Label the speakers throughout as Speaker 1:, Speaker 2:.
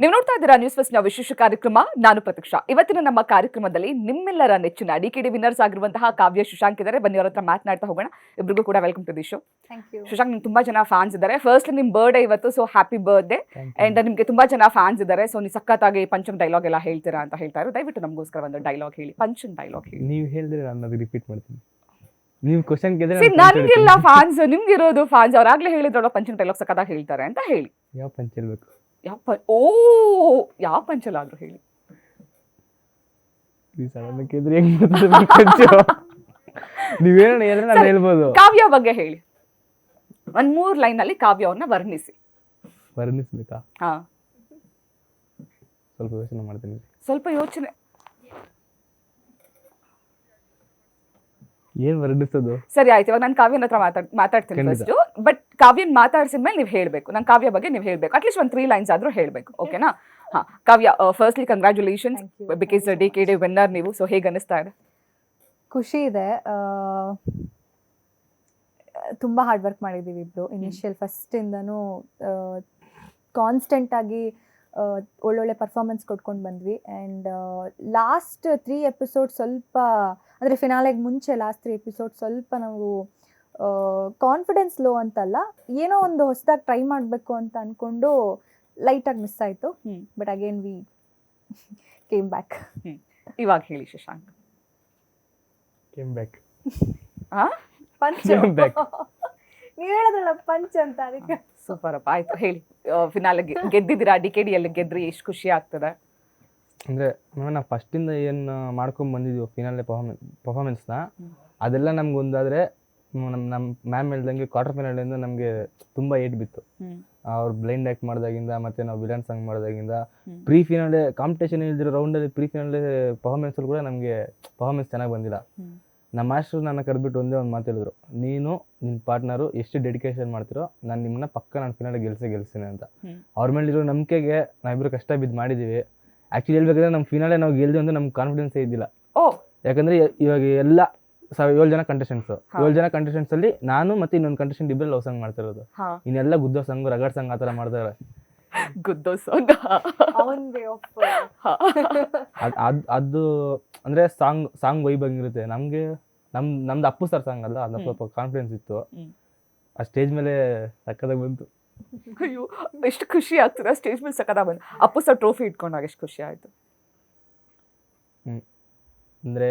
Speaker 1: ನೀವು ನೋಡ್ತಾ ಇದ್ದೀರಾ ನ್ಯೂಸ್ ಫಸ್ಟ್ ನ ವಿಶೇಷ ಕಾರ್ಯಕ್ರಮ. ನಾನು ಪ್ರತೀಕ್ಷಾ. ಇವತ್ತಿನ ನಮ್ಮ ಕಾರ್ಯಕ್ರಮದಲ್ಲಿ ನಿಮ್ಮೆಲ್ಲರ ನೆಚ್ಚಿನ ಡಿಕೆಡಿ ವಿನ್ನರ್ಸ್ ಆಗಿರುವಂತಹ ಕಾವ್ಯ ಶಶಾಂಕ್ ಇದ್ದಾರೆ. ಬನ್ನಿ ಅವ್ರ ಹತ್ರ ಮಾತನಾಡ್ತಾ ಹೋಗೋಣ. ಇಬ್ಬರಿಗೂ ಕೂಡ welcome to the show. Shashank, ನಿಮ್ಗೆ ತುಂಬಾ ಜನ ಫ್ಯಾನ್ಸ್ ಇದ್ದಾರೆ. ಫಸ್ಟ್ ನಿಮ್ ಬರ್ಡೇ ಇವತ್ತು, ಸೊ ಹ್ಯಾಪಿ ಬರ್ಡೇ. ಅಂಡ್ ನಿಮ್ಗೆ ತುಂಬಾ ಜನ ಫ್ಯಾನ್ಸ್ ಇದ್ದಾರೆ. ಸೊ ನೀವು ಸಖತ್ತಾಗಿ ಪಂಚಮ್ ಡೈಲಾಗ್ ಎಲ್ಲ ಹೇಳ್ತೀರಾ ಅಂತ ಹೇಳ್ತಾ ಇರೋ. ದಯವಿಟ್ಟು ನಮಗೋಸ್ಕರ ಒಂದು ಡೈಲಾಗ್ ಹೇಳಿ, ಪಂಚಮ್ ಡೈಲಾಗ್ ಹೇಳಿ.
Speaker 2: ನೀವು ಹೇಳಿದ್ರೆ ನಾನು ಅದು ರಿಪೀಟ್ ಮಾಡ್ತೀನಿ. ನೀವು ಕ್ವಶನ್
Speaker 1: ನನ್ಗೆಲ್ಲ ಫ್ಯಾನ್ಸ್, ನಿಮ್ಗೆ ಇರೋದು ಫ್ಯಾನ್ಸ್. ಅವ್ರಾಗ್ಲೇ ಹೇಳಿದ್ರಲ್ಲ ಪಂಚಮ್ ಡೈಲಾಗ್ ಸಖತ್ತಾಗಿ ಹೇಳ್ತಾರೆ ಅಂತ ಹೇಳಿ.
Speaker 2: ಯಾವ ಪಂಚ್ ಹೇಳ್ಬೇಕು?
Speaker 1: ಯಾವ ಪಂಚಲಾದ್ರೂ ಹೇಳಿ.
Speaker 2: ನೀವೇನ ಹೇಳಿದ್ರೆ ನಾನು ಹೇಳ್ಬೋದು.
Speaker 1: ಕಾವ್ಯ ಬಗ್ಗೆ ಹೇಳಿ. ಒಂದ್ 3 ಲೈನ್ ಅಲ್ಲಿ ಕಾವ್ಯವನ್ನ ವರ್ಣಿಸಿ.
Speaker 2: ವರ್ಣಿಸ್ಬೇಕಾ?
Speaker 1: ಹಾ,
Speaker 2: ಸ್ವಲ್ಪ ಯೋಚನೆ ಮಾಡ್ತೀನಿ.
Speaker 1: ಸ್ವಲ್ಪ ಯೋಚನೆ.
Speaker 2: ಏನ್ ವರ್ಣಿಸೋದು?
Speaker 1: ಸರಿ ಆಯ್ತು, ಇವಾಗ ನಾನು ಕಾವ್ಯನ ಹತ್ರ ಮಾತಾಡ್ತೀನಿ ಫಸ್ಟ್. ಬಟ್ ಕಾವ್ಯನ್ ಮಾತಾಡ್ಸಿದ್ಮೇಲೆ ನೀವು ಹೇಳ್ಬೇಕು. ನಾನು ಕಾವ್ಯ ಬಗ್ಗೆ ನೀವು ಹೇಳ್ಬೇಕು. ಅಟ್ಲೀಸ್ಟ್ ಒಂದು 3 ಲೈನ್ಸ್ ಆದ್ರೂ ಹೇಳ್ಬೇಕು. ಓಕೆನಾ? ಹಾ, ಕಾವ್ಯ, firstly congratulations because DKD winner ನೀವು. ಸೊ ಹೇಗೆ ಅನಿಸ್ತಾ ಇದೆ?
Speaker 3: ಖುಷಿ ಇದೆ. ತುಂಬ ಹಾರ್ಡ್ ವರ್ಕ್ ಮಾಡಿದ್ದೀವಿ ಇಬ್ಬರು. ಇನಿಷಿಯಲ್ ಫಸ್ಟಿಂದನೂ ಕಾನ್ಸ್ಟೆಂಟ್ ಆಗಿ ಒಳ್ಳೊಳ್ಳೆ ಪರ್ಫಾರ್ಮೆನ್ಸ್ ಕೊಟ್ಕೊಂಡು ಬಂದ್ವಿ. ಆ್ಯಂಡ್ ಲಾಸ್ಟ್ 3 ಎಪಿಸೋಡ್ ಸ್ವಲ್ಪ, ಅಂದರೆ ಫಿನಾಲೆಗೆ ಮುಂಚೆ ಲಾಸ್ಟ್ 3 ಎಪಿಸೋಡ್ ಸ್ವಲ್ಪ ನಾವು ಕಾನ್ಫಿಡೆನ್ಸ್ ಲೋ ಅಂತಲ್ಲ, ಏನೋ ಒಂದು ಹೊಸದಾಗಿ ಟ್ರೈ ಮಾಡಬೇಕು ಅಂತ ಅಂದ್ಕೊಂಡು ಲೈಟಾಗಿ ಮಿಸ್ ಆಯಿತು. But again we came back.
Speaker 1: ಇವಾಗ ಹೇಳಿ ಶಶಾಂಕ್.
Speaker 2: Came back.
Speaker 3: ಪಂಚ್ ನೀವು ಹೇಳೋದಲ್ಲ ಪಂಚ್ ಅಂತ, ಅದಕ್ಕೆ.
Speaker 1: ಸೂಪರ್ ಅಪ್ಪ, ಆಯ್ತು ಹೇಳಿ. ಫಿನಾಲೆ ಗೆದ್ದಿದ್ದೀರಾ, ಡಿಕೆಡಿಯಲ್ಲಿ ಗೆದ್ರಿ, ಎಷ್ಟು ಖುಷಿ ಆಗ್ತದೆ?
Speaker 2: ಅಂದರೆ ನಾವು ಫಸ್ಟಿಂದ ಏನು ಮಾಡ್ಕೊಂಡು ಬಂದಿದ್ದೀವಿ ಫಿನಾಲೆ ಪರ್ಫಾರ್ಮೆನ್ಸ್ನ, ಅದೆಲ್ಲ ನಮ್ಗೆ ಒಂದಾದರೆ ನಮ್ಮ ಮ್ಯಾಮ್ ಹೇಳ್ದಂಗೆ ಕ್ವಾರ್ಟರ್ ಫೈನಲಿಂದ ನಮಗೆ ತುಂಬ ಏಟ್ ಬಿತ್ತು. ಅವ್ರು ಬ್ಲೈಂಡ್ ಆ್ಯಕ್ಟ್ ಮಾಡಿದಾಗಿಂದ, ಮತ್ತು ನಾವು ವಿಲನ್ ಸಾಂಗ್ ಮಾಡಿದಾಗಿಂದ, ಪ್ರೀ ಫಿನಾಲೆ ಕಾಂಪಿಟೇಷನ್ ಇಲ್ದಿರೋ ರೌಂಡಲ್ಲಿ ಪ್ರೀ ಫಿನಾಲೆ ಪರ್ಫಾರ್ಮೆನ್ಸಲ್ಲಿ ಕೂಡ ನಮಗೆ ಪರ್ಫಾರ್ಮೆನ್ಸ್ ಚೆನ್ನಾಗಿ ಬಂದಿಲ್ಲ. ನಮ್ಮ ಮಾಸ್ಟ್ರು ನನ್ನ ಕರೆದ್ಬಿಟ್ಟು ಒಂದೇ ಒಂದು ಮಾತು ಹೇಳಿದ್ರು, ನೀನು ನಿನ್ನ ಪಾರ್ಟ್ನರು ಎಷ್ಟು ಡೆಡಿಕೇಶನ್ ಮಾಡ್ತಿರೋ ನಾನು ನಿಮ್ಮನ್ನ ಪಕ್ಕ ನಾನು ಫಿನಾಲೆ ಗೆಲ್ತೀನಿ ಅಂತ. ಅವ್ರ ಮೇಲಿರೋ ನಂಬಿಕೆಗೆ ನಾವಿಬ್ಬರು ಕಷ್ಟ ಬಿದ್ದು ಮಾಡಿದ್ದೀವಿ. ಆ್ಯಕ್ಚುಲಿ ಹೇಳ್ಬೇಕಂದ್ರೆ ನಮ್ಮ ಫಿನಾಲೆ ನಾವು ಗೆಲ್ದು ಅಂತ ನಮ್ಗೆ ಕಾನ್ಫಿಡೆನ್ಸೇ ಇದ್ದಿಲ್ಲ. ಯಾಕಂದರೆ ಇವಾಗ ಎಲ್ಲ 7 ಜನ ಕಂಟೆಸ್ಟೆಂಟ್ಸು, 7 ಜನ ಕಂಟೆಸ್ಟೆಂಟ್ಸಲ್ಲಿ ನಾನು ಮತ್ತು ಇನ್ನೊಂದು ಕಂಟೆಸ್ಟೆಂಟ್ ಇಬ್ಬರು ಲವ್ ಸಾಂಗ್ ಮಾಡ್ತಿರೋದು. ಇನ್ನೆಲ್ಲ ಗುದ್ದೋ ಸಾಂಗ್, ರಗಡ್ ಸಾಂಗ್ ಆ ಥರ ಮಾಡ್ತಾರೆ.
Speaker 1: ಗುದ್ದೋ ಸಾಂಗ್
Speaker 2: ಅದು ಅಂದರೆ ಸಾಂಗ್ ವೈಬ್ ಹಂಗಿರುತ್ತೆ. ನಮ್ದು ಅಪ್ಪು ಸರ್ ಸಾಂಗ್ ಅಲ್ಲ, ಅದು ಸ್ವಲ್ಪ ಕಾನ್ಫಿಡೆನ್ಸ್ ಇತ್ತು. ಆ ಸ್ಟೇಜ್ ಮೇಲೆ ಸಕ್ಕತ್ತಾಗಿ ಬಂತು.
Speaker 1: ಅಯ್ಯೋ, ಎಷ್ಟು ಖುಷಿ ಆಗ್ತದೆ ಸ್ಟೇಜ್ ಮೇಲೆ ಸಕ್ಕತ್ತಾಗಿ ಬಂತು. ಅಪ್ಪು ಸರ್ ಟ್ರೋಫಿ ಇಟ್ಕೊಂಡಾಗ ಎಷ್ಟು ಖುಷಿ ಆಯಿತು.
Speaker 2: ಅಂದರೆ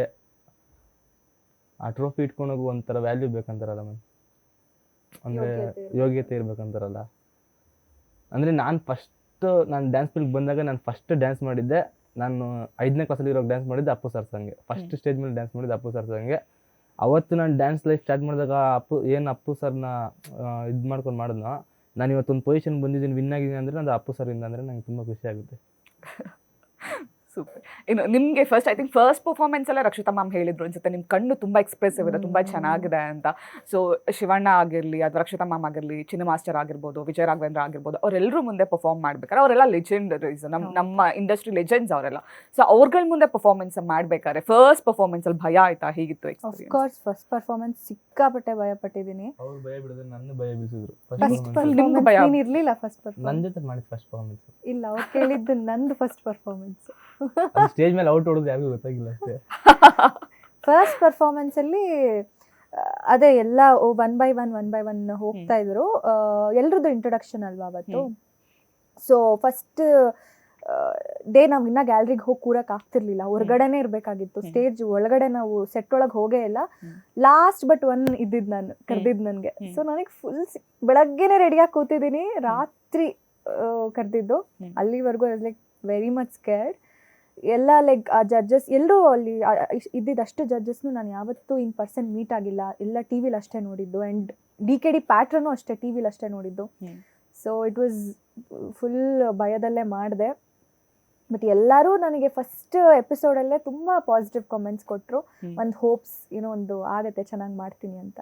Speaker 2: ಆ ಟ್ರೋಫಿ ಇಟ್ಕೊಂಡೋಗು ಒಂಥರ ವ್ಯಾಲ್ಯೂ ಬೇಕಂತಾರಲ್ಲ ಮ್ಯಾಮ್, ಅಂದರೆ ಯೋಗ್ಯತೆ ಇರ್ಬೇಕಂತಾರಲ್ಲ. ಅಂದರೆ ನಾನು ಡ್ಯಾನ್ಸ್ ಫೀಲ್ಡ್ಗೆ ಬಂದಾಗ ನಾನು ಫಸ್ಟ್ ಡ್ಯಾನ್ಸ್ ಮಾಡಿದ್ದೆ, ನಾನು 5ನೇ ಕ್ಲಾಸಲ್ಲಿ ಇರೋವಾಗ ಡ್ಯಾನ್ಸ್ ಮಾಡಿದ್ದೆ ಅಪ್ಪು ಸರ್ ಸಾಂಗ್ಗೆ. ಫಸ್ಟ್ ಸ್ಟೇಜ್ ಮೇಲೆ ಡ್ಯಾನ್ಸ್ ಮಾಡಿದ್ದೆ ಅಪ್ಪು ಸರ್ ಸಾಂಗ್ಗೆ. ಅವತ್ತು ನಾನು ಡ್ಯಾನ್ಸ್ ಲೈಫ್ ಸ್ಟಾರ್ಟ್ ಮಾಡಿದಾಗ ಅಪ್ಪು ಸರ್ನ ಇದು ಮಾಡ್ಕೊಂಡು ಮಾಡಿದ್ನೋ, ನಾನು ಇವತ್ತೊಂದು ಪೊಸಿಷನ್ ಬಂದಿದ್ದೀನಿ, ವಿನ್ ಆಗಿದ್ದೀನಿ ಅಂದರೆ ಅದು ಅಪ್ಪು ಸರಿಂದ ಅಂದರೆ ನಂಗೆ ತುಂಬ ಖುಷಿ ಆಗುತ್ತೆ.
Speaker 1: ಸೂಪರ್. ಇನ್ನು ನಿಮಗೆ first, I think first performance ಎಲ್ಲ ರಕ್ಷಿತಾ ಮ್ಯಾಮ್ ಹೇಳಿದ್ರು ಅನ್ಸುತ್ತೆ, ನಿಮ್ಮ ಕಣ್ಣು ತುಂಬ ಎಕ್ಸ್ಪ್ರೆಸಿವ್ ಇದೆ, ತುಂಬ ಚೆನ್ನಾಗಿದೆ ಅಂತ. ಸೊ ಶಿವಣ್ಣ ಆಗಿರಲಿ ಅಥವಾ ರಕ್ಷಿತಾ ಮ್ಯಾಮ್ ಆಗಿರಲಿ, ಚಿನ್ನ ಮಾಸ್ಟರ್ ಆಗಿರ್ಬೋದು, ವಿಜಯ ರಾಘವೇಂದ್ರ ಆಗಿರ್ಬೋದು, ಅವರೆಲ್ಲರೂ ಮುಂದೆ ಪರ್ಫಾರ್ಮ್ ಮಾಡ್ಬೇಕಾದ್ರೆ ಅವರೆಲ್ಲ ಲೆಜೆಂಡರೀಸ್, ನಮ್ಮ ಇಂಡಸ್ಟ್ರಿ ಲೆಜೆಂಡ್ಸ್ ಅವರೆಲ್ಲ. ಸೊ ಅವ್ರಗಳ ಮುಂದೆ ಪರ್ಫಾರ್ಮೆನ್ಸ್ ಮಾಡ್ಬೇಕಾದ್ರೆ ಫಸ್ಟ್ ಪರ್ಫಾರ್ಮೆನ್ಸಲ್ಲಿ ಭಯ ಆಯ್ತಾ? ಹೇಗಿತ್ತು experience?
Speaker 3: Of course first performance ಸಿಕ್ಕಾಪಟ್ಟೆ ಭಯ ಪಟ್ಟಿದ್ದೀನಿ.
Speaker 2: ಅವ್ರು ಭಯ ಬಿಡಿದ್ರೆ ನನ್ನ ಭಯ ಬೀಸಿದ್ರು.
Speaker 1: ನಿಮ್ಗೆ ಭಯ
Speaker 3: ಇರಲಿಲ್ಲ ಫಸ್ಟ್ ಪರ್ಫಾರ್ಮೆನ್ಸ್?
Speaker 2: ನನ್ನ ಜೊತೆ ಮಾಡಿದ ಫಸ್ಟ್ ಪರ್ಫಾರ್ಮೆನ್ಸ್
Speaker 3: ಇಲ್ಲ, ಅವ್ರು ಕೇಳಿದ್ದು ನಂದು ಫಸ್ಟ್ ಪರ್ಫಾರ್ಮೆನ್ಸ್.
Speaker 2: ಸ್ಟೇಜ್ ಮೇಲೆ ಔಟ್ ಹೊಡೆದು ಯಾರಿಗೂ ಗೊತ್ತಾಗಿಲ್ಲ ಅಷ್ಟೇ.
Speaker 3: ಫಸ್ಟ್ ಪರ್ಫಾರ್ಮೆನ್ಸಲ್ಲಿ ಅದೇ ಎಲ್ಲ 1 by 1 ಹೋಗ್ತಾ ಇದ್ರು. ಎಲ್ರದ್ದು ಇಂಟ್ರೊಡಕ್ಷನ್ ಅಲ್ವಾ ಅವತ್ತು. ಸೊ ಫಸ್ಟ್ ಡೇ ನಾವು ಇನ್ನೂ ಗ್ಯಾಲರಿಗೆ ಹೋಗಿ ಕೂರಕ್ಕೆ ಆಗ್ತಿರ್ಲಿಲ್ಲ, ಹೊರಗಡೆನೇ ಇರಬೇಕಾಗಿತ್ತು. ಸ್ಟೇಜ್ ಒಳಗಡೆ ನಾವು ಸೆಟ್ ಒಳಗೆ ಹೋಗೇ ಇಲ್ಲ. ಲಾಸ್ಟ್ ಬಟ್ 1 ಇದ್ದಿದ್ದು ನಾನು ಕರೆದಿದ್ದು ನನಗೆ. ಸೊ ನನಗೆ ಫುಲ್ ಬೆಳಗ್ಗೆನೇ ರೆಡಿಯಾಗಿ ಕೂತಿದ್ದೀನಿ, ರಾತ್ರಿ ಕರೆದಿದ್ದು. ಅಲ್ಲಿವರೆಗೂ I was like very much scared. ಎಲ್ಲ ಲೈಕ್ ಆ ಜಡ್ಜಸ್ ಎಲ್ಲರೂ ಅಲ್ಲಿ ಇದ್ದಿದ್ದು ಅಷ್ಟು ಜಡ್ಜಸ್ನು ನಾನು ಯಾವತ್ತೂ ಇನ್ ಪರ್ಸನ್ ಮೀಟ್ ಆಗಿಲ್ಲ, ಎಲ್ಲ ಟಿ ವಿಲಿ ಅಷ್ಟೇ ನೋಡಿದ್ದು. ಆ್ಯಂಡ್ ಡಿಕೆಡಿ ಪ್ಯಾಟ್ರನ್ನು ಅಷ್ಟೇ ಟಿ ವಿಲಿ ಅಷ್ಟೇ ನೋಡಿದ್ದು. ಸೊ ಇಟ್ ವಾಸ್ ಫುಲ್ ಭಯದಲ್ಲೇ ಮಾಡಿದೆ. ಬಟ್ ಎಲ್ಲರೂ ನನಗೆ ಫಸ್ಟ್ ಎಪಿಸೋಡಲ್ಲೇ ತುಂಬ ಪಾಸಿಟಿವ್ ಕಾಮೆಂಟ್ಸ್ ಕೊಟ್ಟರು. ಒಂದು ಹೋಪ್ಸ್, ಏನೋ ಒಂದು ಆಗತ್ತೆ, ಚೆನ್ನಾಗಿ ಮಾಡ್ತೀನಿ ಅಂತ.